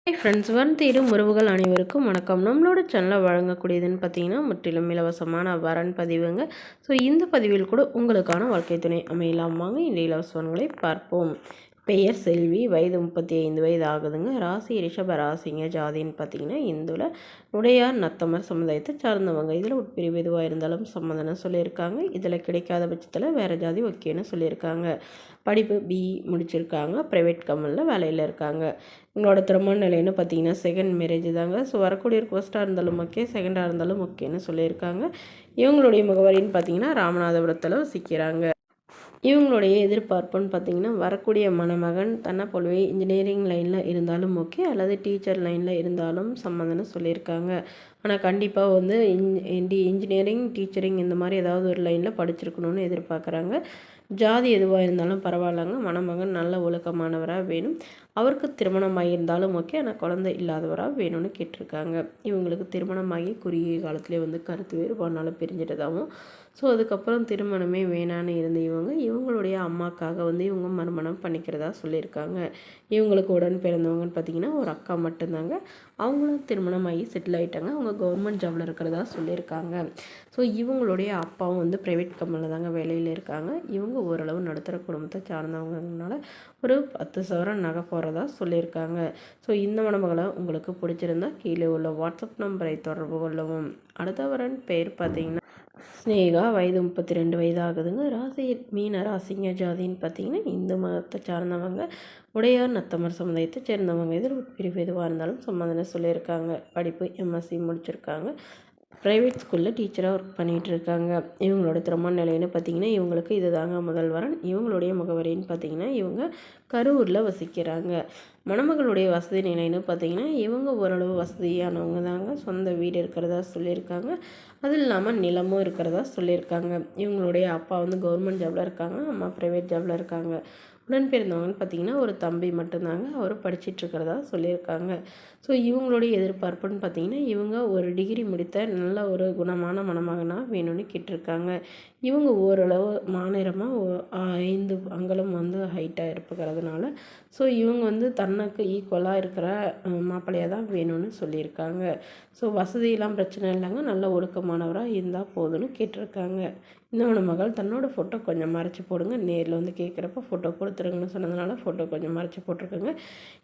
Hi friends, தேடும் உறவுகள் அனைவருக்கும் வணக்கம். நம்மளோட சேனலில் வழங்கக்கூடியதுன்னு பார்த்தீங்கன்னா முற்றிலும் இலவசமான வரன் பதிவுங்க. ஸோ இந்த பதிவில் கூட உங்களுக்கான வாழ்க்கை துணை அமையலாம். வாங்க இந்த இலவசங்களை பார்ப்போம். பெயர் செல்வி, வயது 35 வயது ஆகுதுங்க. ராசி ரிஷப ராசிங்க. ஜாதின்னு பார்த்தீங்கன்னா இந்துல உடையார் நத்தமர் சமுதாயத்தை சார்ந்தவங்க. இதில் உட்பிரிவு எதுவாக இருந்தாலும் சம்மதம்னு சொல்லியிருக்காங்க. இதில் கிடைக்காத பட்சத்தில் வேறு ஜாதி ஓகேன்னு சொல்லியிருக்காங்க. படிப்பு பிஇ முடிச்சிருக்காங்க. ப்ரைவேட் கம்பெனியில் வேலையில் இருக்காங்க. உங்களோட திருமண நிலைன்னு பார்த்தீங்கன்னா செகண்ட் மேரேஜ் தாங்க. ஸோ வரக்கூடிய ஃபர்ஸ்ட்டாக இருந்தாலும் ஓகே, செகண்டாக இருந்தாலும் ஓகேன்னு சொல்லியிருக்காங்க. இவங்களுடைய முகவரின்னு பார்த்தீங்கன்னா ராமநாதபுரத்தில் வசிக்கிறாங்க. இவங்களுடைய எதிர்பார்ப்புன்னு பார்த்தீங்கன்னா வரக்கூடிய மணமகன் தன்னை போலவே இன்ஜினியரிங் லைனில் இருந்தாலும் ஓகே, அல்லது டீச்சர் லைனில் இருந்தாலும் சம்மந்தம்னு சொல்லியிருக்காங்க. ஆனால் கண்டிப்பாக வந்து இன்ஜினியரிங் டீச்சரிங் இந்த மாதிரி ஏதாவது ஒரு லைனில் படிச்சிருக்கணும்னு எதிர்பார்க்குறாங்க. ஜாதி எதுவாக இருந்தாலும் பரவாயில்லங்க. மணமகன் நல்ல ஒழுக்கமானவராக வேணும். அவருக்கு திருமணமாகி இருந்தாலும் ஓகே, ஆனால் குழந்தை இல்லாதவராக வேணும்னு கேட்டிருக்காங்க. இவங்களுக்கு திருமணமாகி குறுகிய காலத்திலே வந்து கருத்து வேறுபாடுனால பிரிஞ்சிட்டதாகவும், ஸோ அதுக்கப்புறம் திருமணமே வேணான்னு இருந்த இவங்களுடைய அம்மாக்காக வந்து இவங்க மறுமணம் பண்ணிக்கிறதா சொல்லியிருக்காங்க. இவங்களுக்கு உடன் பிறந்தவங்கன்னு பார்த்தீங்கன்னா ஒரு அக்கா மட்டும்தாங்க. அவங்களும் திருமணமாகி செட்டில் ஆகிட்டாங்க. அவங்க கவர்மெண்ட் ஜாபில் இருக்கிறதா சொல்லியிருக்காங்க. ஸோ இவங்களுடைய அப்பாவும் வந்து ப்ரைவேட் கம்பெனியில் தாங்க வேலையில் இருக்காங்க. இவங்க ஓரளவு நடுத்தர குடும்பத்தை சார்ந்தவங்கனால ஒரு 10 சவரன் நகை போகிறதா சொல்லியிருக்காங்க. ஸோ இந்த மணமகளை உங்களுக்கு பிடிச்சிருந்தா கீழே உள்ள வாட்ஸ்அப் நம்பரை தொடர்பு கொள்ளவும். அடுத்த வரன் பெயர் பார்த்தீங்கன்னா ஸ்னேகா, வயது 32 வயது ஆகுதுங்க. ராசி மீன ராசிங்க. ஜாதின்னு பார்த்தீங்கன்னா இந்து மதத்தை சார்ந்தவங்க. உடையார் நத்தமர் சமுதாயத்தை சேர்ந்தவங்க. இதில் உட்பிரிவு எதுவாக இருந்தாலும் சம்மதம்னு சொல்லியிருக்காங்க. படிப்பு எம்எஸ்சி முடிச்சிருக்காங்க. ப்ரைவேட் ஸ்கூலில் டீச்சராக ஒர்க் பண்ணிகிட்டு இருக்காங்க. இவங்களோட திருமண நிலைன்னு பார்த்தீங்கன்னா இவங்களுக்கு இது தாங்க முதல் வரன். இவங்களுடைய முகவரின்னு பார்த்தீங்கன்னா இவங்க கரூரில் வசிக்கிறாங்க. மணமகளுடைய வசதி நிலைன்னு பார்த்தீங்கன்னா இவங்க ஓரளவு வசதியானவங்க தாங்க. சொந்த வீடு இருக்கிறதா சொல்லியிருக்காங்க. அது இல்லாமல் நிலமும் இருக்கிறதா சொல்லியிருக்காங்க. இவங்களுடைய அப்பா வந்து கவர்மெண்ட் ஜாபில் இருக்காங்க. அம்மா ப்ரைவேட் ஜாபில் இருக்காங்க. உடன் பிறந்தவங்கன்னு பார்த்தீங்கன்னா ஒரு தம்பி மட்டும்தாங்க. அவர் படிச்சுட்டு இருக்கிறதா சொல்லியிருக்காங்க. ஸோ இவங்களுடைய எதிர்பார்ப்புன்னு பார்த்தீங்கன்னா இவங்க ஒரு டிகிரி முடித்த நல்ல ஒரு குணமான மணமகனாக வேணும்னு கேட்டிருக்காங்க. இவங்க ஓரளவு மாநிலமாக 5 அங்கலம் வந்து ஹைட்டாக இருப்புக்கிறதுனால ஸோ இவங்க வந்து தனக்கு ஈக்குவலாக இருக்கிற மாப்பிள்ளையாக தான் வேணும்னு சொல்லியிருக்காங்க. ஸோ வசதியெல்லாம் பிரச்சனை இல்லைங்க. நல்ல ஒழுக்கமானவராக இருந்தால் போதும்னு கேட்டிருக்காங்க. இந்த மணமகள் தன்னோட ஃபோட்டோ கொஞ்சம் மறைச்சி போடுங்க. நேரில் வந்து கேட்குறப்ப ஃபோட்டோ கொடுத்துருங்கன்னு சொன்னதுனால ஃபோட்டோ கொஞ்சம் மறைச்சி போட்டிருக்காங்க.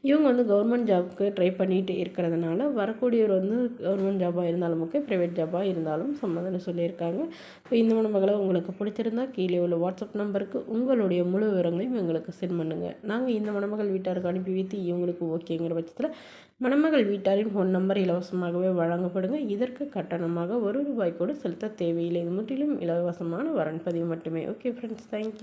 இவங்க வந்து கவர்மெண்ட் ஜாப்க்கு ட்ரை பண்ணிட்டு இருக்கிறதுனால வரக்கூடியவர் வந்து கவர்மெண்ட் ஜாபாக இருந்தாலும் ஓகே, ப்ரைவேட் ஜாபாக இருந்தாலும் சம்மதம்னு சொல்லியிருக்காங்க. ஸோ இந்த மணமகளை உங்களுக்கு பிடிச்சிருந்தா கீழே உள்ள வாட்ஸ்அப் நம்பருக்கு உங்களுடைய முழு விவரங்களையும் எங்களுக்கு சென்ட் பண்ணுங்கள். நாங்கள் இந்த மணமகள் வீட்டாருக்கு அனுப்பி வைத்து இவங்களுக்கு ஓகேங்கிற பட்சத்தில் மணமகள் வீட்டாரின் ஃபோன் நம்பர் இலவசமாகவே வழங்கப்படுங்க. இதற்கு கட்டணமாக ₹1 கூட செலுத்த தேவையில்லை. இது முற்றிலும் இலவசமான வரன் பதிவு மட்டுமே. Okay friends, thank you.